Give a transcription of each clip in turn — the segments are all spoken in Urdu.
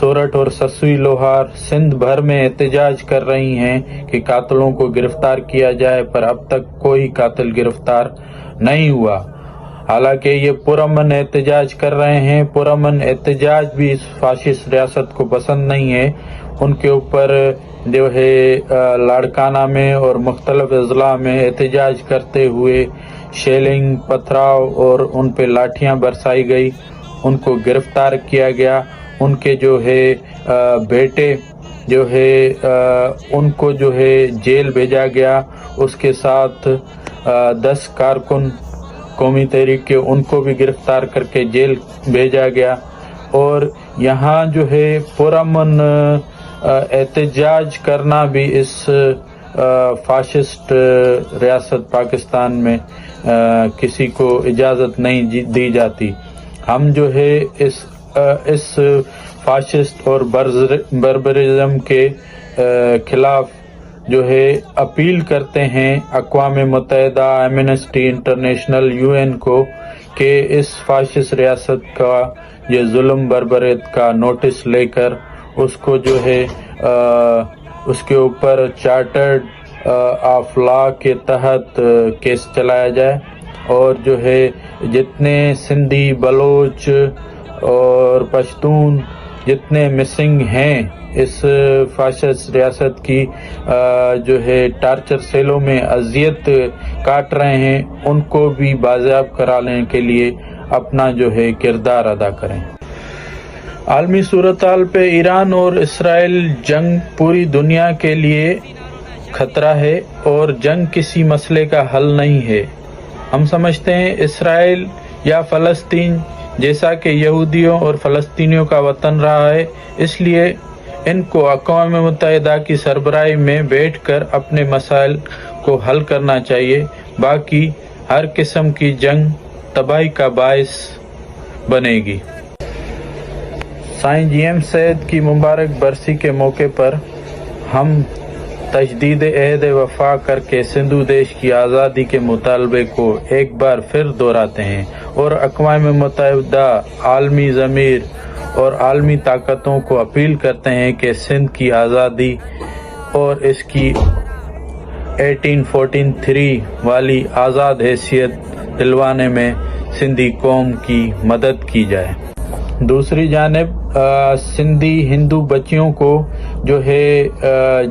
سورٹ اور سسوی لوہار سندھ بھر میں احتجاج کر رہی ہیں کہ قاتلوں کو گرفتار کیا جائے، پر اب تک کوئی قاتل گرفتار نہیں ہوا۔ حالانکہ یہ پرامن احتجاج کر رہے ہیں، پرامن احتجاج بھی اس فاشسٹ ریاست کو پسند نہیں ہے۔ ان کے اوپر جو ہے لاڑکانہ میں اور مختلف اضلاع میں احتجاج کرتے ہوئے شیلنگ، پتھراؤ اور ان پہ لاٹھیاں برسائی گئی، ان کو گرفتار کیا گیا، ان کے جو ہے بیٹے جو ہے ان کو جو ہے جیل بھیجا گیا، اس کے ساتھ 10 کارکن قومی تحریک کے ان کو بھی گرفتار کر کے جیل بھیجا گیا۔ اور یہاں جو ہے پرامن احتجاج کرنا بھی اس فاشسٹ ریاست پاکستان میں کسی کو اجازت نہیں دی جاتی۔ ہم جو ہے اس فاشسٹ اور بربرزم کے خلاف جو ہے اپیل کرتے ہیں اقوام متحدہ، ایمنسٹی انٹرنیشنل، UN کو کہ اس فاشسٹ ریاست کا یہ ظلم بربریت کا نوٹس لے کر اس کو جو ہے اس کے اوپر چارٹرڈ آف لا کے تحت کیس چلایا جائے، اور جو ہے جتنے سندھی، بلوچ اور پشتون جتنے مسنگ ہیں اس فاشسٹ ریاست کی جو ہے ٹارچر سیلوں میں اذیت کاٹ رہے ہیں، ان کو بھی بازیاب کرانے کے لیے اپنا جو ہے کردار ادا کریں۔ عالمی صورتحال پہ ایران اور اسرائیل جنگ پوری دنیا کے لیے خطرہ ہے، اور جنگ کسی مسئلے کا حل نہیں ہے۔ ہم سمجھتے ہیں اسرائیل یا فلسطین جیسا کہ یہودیوں اور فلسطینیوں کا وطن رہا ہے، اس لیے ان کو اقوام متحدہ کی سربراہی میں بیٹھ کر اپنے مسائل کو حل کرنا چاہیے، باقی ہر قسم کی جنگ تباہی کا باعث بنے گی۔ سائیں GM سید کی مبارک برسی کے موقع پر ہم تجدید عہد وفا کر کے سندھو دیش کی آزادی کے مطالبے کو ایک بار پھر دہراتے ہیں، اور اقوام متحدہ، عالمی ضمیر اور عالمی طاقتوں کو اپیل کرتے ہیں کہ سندھ کی آزادی اور اس کی 1843 والی آزاد حیثیت دلوانے میں سندھی قوم کی مدد کی جائے۔ دوسری جانب سندھی ہندو بچیوں کو جو ہے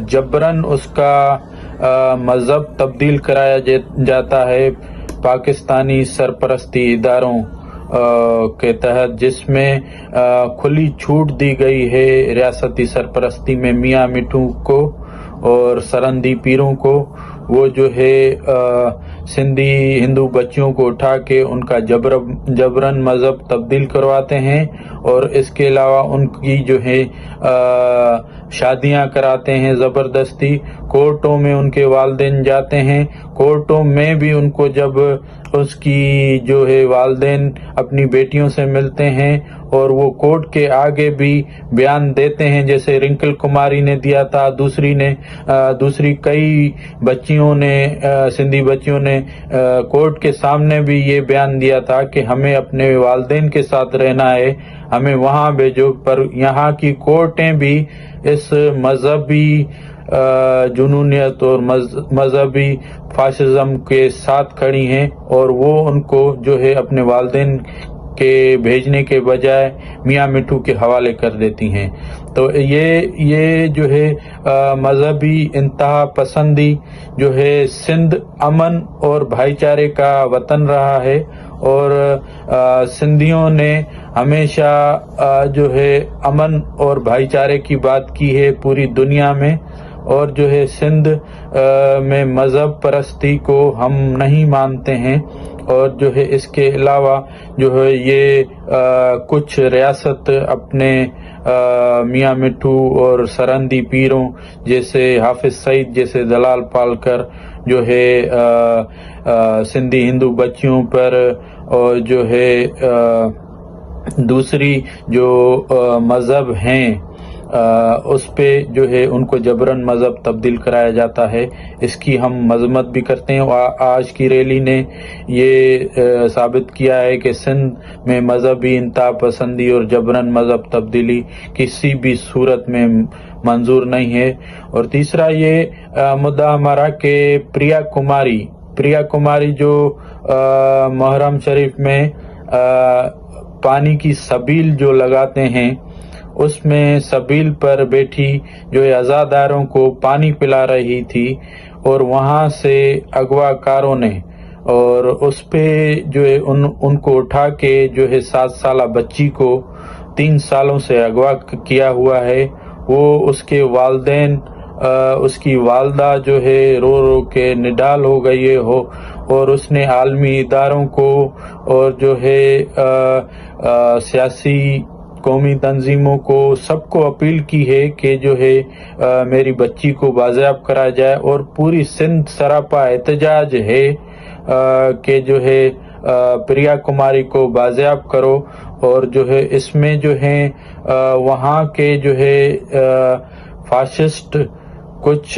جبراً اس کا مذہب تبدیل کرایا جاتا ہے پاکستانی سرپرستی اداروں کے تحت، جس میں کھلی چھوٹ دی گئی ہے ریاستی سرپرستی میں میاں مٹھو کو اور سرندی پیروں کو۔ وہ جو ہے سندھی ہندو بچیوں کو اٹھا کے ان کا جبراً مذہب تبدیل کرواتے ہیں، اور اس کے علاوہ ان کی جو ہے شادیاں کراتے ہیں زبردستی۔ کورٹوں میں ان کے والدین جاتے ہیں، کورٹوں میں بھی ان کو جب اس کی جو ہے والدین اپنی بیٹیوں سے ملتے ہیں اور وہ کورٹ کے آگے بھی بیان دیتے ہیں، جیسے رنکل کماری نے دیا تھا، دوسری کئی بچیوں نے، سندھی بچیوں نے کورٹ کے سامنے بھی یہ بیان دیا تھا کہ ہمیں اپنے والدین کے ساتھ رہنا ہے، ہمیں وہاں بھیجو۔ پر یہاں کی کورٹیں بھی اس مذہبی جنونیت اور مذہبی فاشزم کے ساتھ کھڑی ہیں، اور وہ ان کو جو ہے اپنے والدین کے بھیجنے کے بجائے میاں مٹھو کے حوالے کر دیتی ہیں۔ تو یہ جو ہے مذہبی انتہا پسندی جو ہے سندھ امن اور بھائی چارے کا وطن رہا ہے، اور سندھیوں نے ہمیشہ جو ہے امن اور بھائی چارے کی بات کی ہے پوری دنیا میں، اور جو ہے سندھ میں مذہب پرستی کو ہم نہیں مانتے ہیں۔ اور جو ہے اس کے علاوہ جو ہے یہ کچھ ریاست اپنے میاں مٹھو اور سرندی پیروں جیسے حافظ سعید جیسے دلال پالکر جو ہے سندھی ہندو بچیوں پر، اور جو ہے دوسری جو مذہب ہیں اس پہ جو ہے ان کو جبراً مذہب تبدیل کرایا جاتا ہے. اس کی ہم مذمت بھی کرتے ہیں. آج کی ریلی نے یہ ثابت کیا ہے کہ سندھ میں مذہبی انتہا پسندی اور جبراً مذہب تبدیلی کسی بھی صورت میں منظور نہیں ہے. اور تیسرا یہ مدعا ہمارا کہ پریا کماری جو محرم شریف میں پانی کی سبیل جو لگاتے ہیں، اس میں سبیل پر بیٹھی جو عزاداروں کو پانی پلا رہی تھی اور وہاں سے اغوا کاروں نے اور اس پہ جو ہے ان کو اٹھا کے جو ہے 7 سالہ بچی کو 3 سالوں سے اغوا کیا ہوا ہے. وہ اس کے والدین اس کی والدہ جو ہے رو رو کے نڈال ہو گئی ہو اور اس نے عالمی اداروں کو اور جو ہے سیاسی قومی تنظیموں کو سب کو اپیل کی ہے کہ جو ہے میری بچی کو بازیاب کرایا جائے. اور پوری سندھ سراپا احتجاج ہے کہ جو ہے پریا کماری کو بازیاب کرو. اور جو ہے اس میں جو ہے وہاں کے جو ہے فاشسٹ کچھ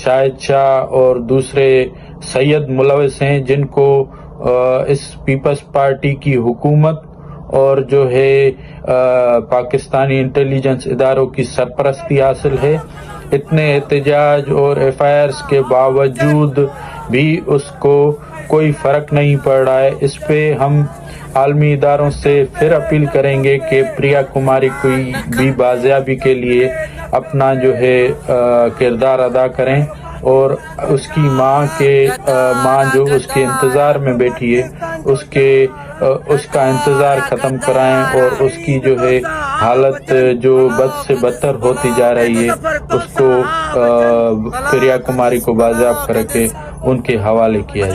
شاہد شاہ اور دوسرے سید ملوث ہیں جن کو اس پیپلز پارٹی کی حکومت اور جو ہے پاکستانی انٹیلیجنس اداروں کی سرپرستی حاصل ہے. اتنے احتجاج اور ایف آئی آرز کے باوجود بھی اس کو کوئی فرق نہیں پڑ رہا ہے. اس پہ ہم عالمی اداروں سے پھر اپیل کریں گے کہ پریا کماری کو بھی بازیابی کے لیے اپنا جو ہے کردار ادا کریں اور اس کی ماں جو اس کے انتظار میں بیٹھی ہے اس کا انتظار ختم کرائیں اور اس کی جو ہے حالت جو بد سے بدتر ہوتی جا رہی ہے اس کو پریا کماری کو بازیاب کر کے ان کے حوالے کیا جائے.